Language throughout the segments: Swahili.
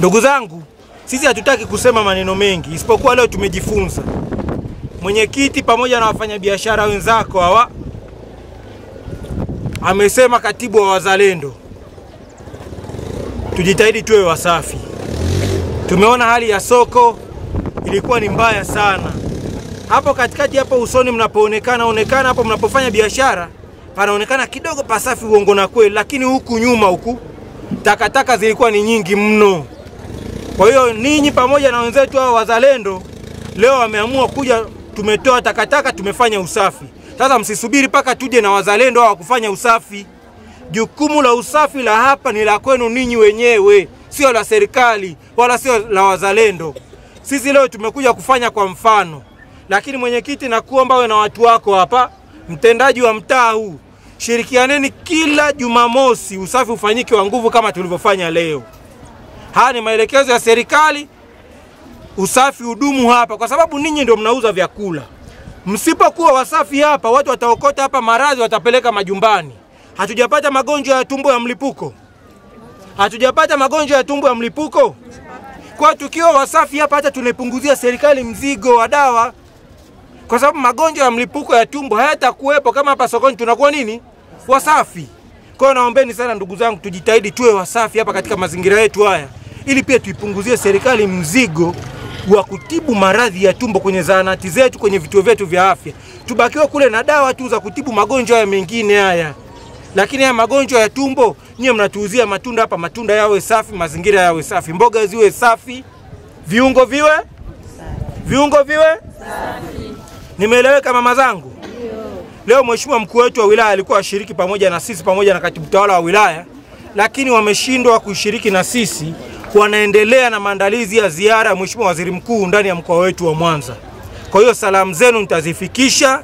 Ndugu zangu, sisi hatutaki kusema maneno mengi, isipokuwa leo tumejifunza. Mwenyekiti pamoja na wafanyabiashara wenzako hawa amesema katibu wa wazalendo tujitahidi tuwe wasafi. Tumeona hali ya soko ilikuwa ni mbaya sana. Hapo katikati hapo usoni mnapoonekana hapo mnapofanya biashara panaonekana kidogo pasafi, uongo na kweli, lakini huku nyuma huku takataka zilikuwa ni nyingi mno. Kwa hiyo ninyi pamoja na wenzetu hao wazalendo leo wameamua kuja, tumetoa takataka, tumefanya usafi. Sasa msisubiri paka tuje na wazalendo hao kufanya usafi. Jukumu la usafi la hapa ni la kwenu ninyi wenyewe, sio la serikali wala sio la wazalendo. Sisi leo tumekuja kufanya kwa mfano. Lakini mwenyekiti, nakuomba wewe na watu wako hapa, mtendaji wa mtaa huu, shirikianeni kila Jumamosi usafi ufanyike wa nguvu kama tulivyofanya leo. Haya ni maelekezo ya serikali, usafi udumu hapa kwa sababu ninyi ndio mnauza vyakula. Msipokuwa wasafi hapa, watu wataokota hapa maradhi, watapeleka majumbani. Hatujapata magonjwa ya tumbo ya mlipuko. Hatujapata magonjwa ya tumbo ya mlipuko. Kwa tukiwa wasafi hapa hata tunapunguzia serikali mzigo wa dawa. Kwa sababu magonjwa ya mlipuko ya tumbo hayatakuwepo kama hapa sokoni tunakuwa nini? Wasafi. Kwa hiyo naombeni sana ndugu zangu, tujitahidi tuwe wasafi hapa katika mazingira yetu haya, ili pia tuipunguzie serikali mzigo wa kutibu maradhi ya tumbo kwenye zahanati zetu, kwenye vituo vyetu vya afya. Tubakiwa kule na dawa tu za kutibu magonjwa ya mengine haya. Lakini ya magonjwa ya tumbo, nyie mnatuuzia matunda hapa, matunda yawe safi, mazingira yawe safi, mboga ziwe safi, viungo viwe safi. Nimeeleweka mama zangu? Leo mheshimiwa mkuu wetu wa wilaya alikuwa ashiriki pamoja na sisi pamoja na katibu tawala wa wilaya, lakini wameshindwa kushiriki na sisi. Wanaendelea na maandalizi ya ziara ya mheshimiwa waziri mkuu ndani ya mkoa wetu wa Mwanza. Kwa hiyo salamu zenu nitazifikisha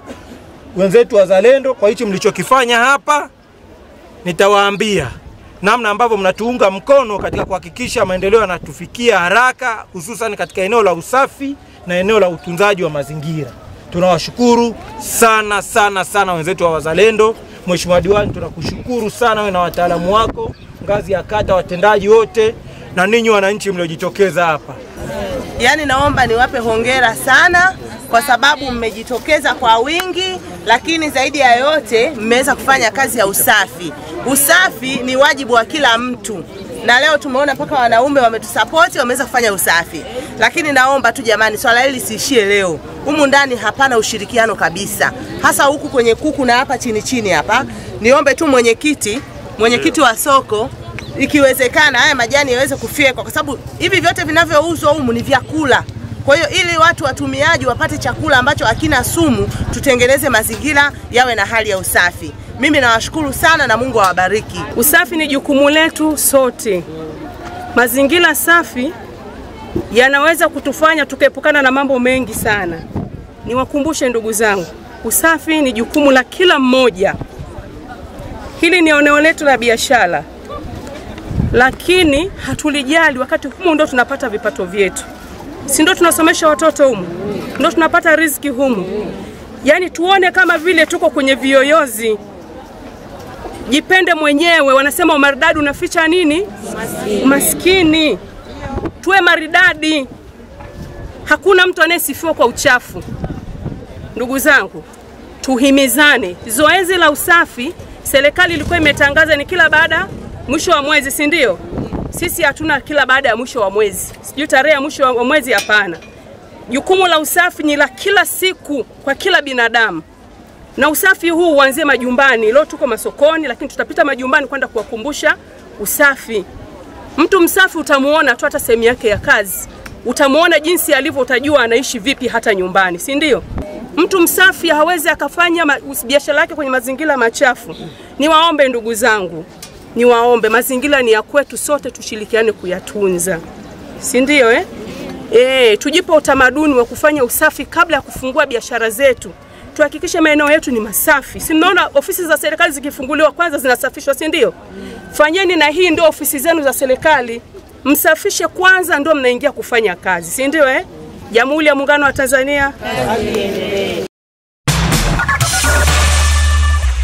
wenzetu wazalendo kwa hicho mlichokifanya hapa. Nitawaambia namna ambavyo mnatuunga mkono katika kuhakikisha maendeleo yanatufikia haraka, hususan katika eneo la usafi na eneo la utunzaji wa mazingira. Tunawashukuru sana sana sana wenzetu wa wazalendo. Mheshimiwa Diwani, tunakushukuru sana wewe na wataalamu wako ngazi ya kata, watendaji wote na ninyi wananchi mliojitokeza hapa. Yaani naomba niwape hongera sana kwa sababu mmejitokeza kwa wingi, lakini zaidi ya yote mmeweza kufanya kazi ya usafi. Usafi ni wajibu wa kila mtu. Na leo tumeona paka wanaume wametusapoti, wameweza kufanya usafi. Lakini naomba tu jamani, swala hili siishie leo. Humu ndani hapana ushirikiano kabisa. Hasa huku kwenye kuku na hapa chini hapa. Niombe tu mwenyekiti wa soko, ikiwezekana haya majani yaweze kufyekwa kwa sababu hivi vyote vinavyouzwa humu ni vyakula. Kwa hiyo ili watu watumiaji wapate chakula ambacho hakina sumu, tutengeneze mazingira yawe na hali ya usafi. Mimi nawashukuru sana na Mungu awabariki. Usafi ni jukumu letu sote. Mazingira safi yanaweza kutufanya tukaepukana na mambo mengi sana. Niwakumbushe ndugu zangu, usafi ni jukumu la kila mmoja. Hili ni eneo letu la biashara, lakini hatulijali wakati humu ndo tunapata vipato vyetu. Si ndo tunasomesha watoto humu, ndo tunapata riziki humu. Yaani tuone kama vile tuko kwenye viyoyozi. Jipende mwenyewe, wanasema umaridadi unaficha nini? Maskini. Tuwe maridadi. Hakuna mtu anayesifiwa kwa uchafu. Ndugu zangu, tuhimizane. Zoezi la usafi serikali ilikuwa imetangaza ni kila baada mwisho wa mwezi, si ndio? Sisi hatuna kila baada ya mwisho wa mwezi. Sijui tarehe ya mwisho wa mwezi, hapana. Jukumu la usafi ni la kila siku kwa kila binadamu. Na usafi huu uanzie majumbani. Leo tuko masokoni, lakini tutapita majumbani kwenda kuwakumbusha usafi. Mtu msafi utamuona tu hata sehemu yake ya kazi. Utamuona jinsi alivyo, utajua anaishi vipi hata nyumbani, si ndio? Mtu msafi hawezi akafanya biashara yake kwenye mazingira machafu. Niwaombe ndugu zangu, niwaombe, mazingira ni ya kwetu sote, tushirikiane kuyatunza. Si ndio tujipe utamaduni wa kufanya usafi kabla ya kufungua biashara zetu. Tuhakikishe maeneo yetu ni masafi. Si mnaona ofisi za serikali zikifunguliwa kwanza zinasafishwa, si ndio? Fanyeni na hii ndio ofisi zenu za serikali. Msafishe kwanza ndio mnaingia kufanya kazi, si ndio Jamhuri ya Muungano wa Tanzania.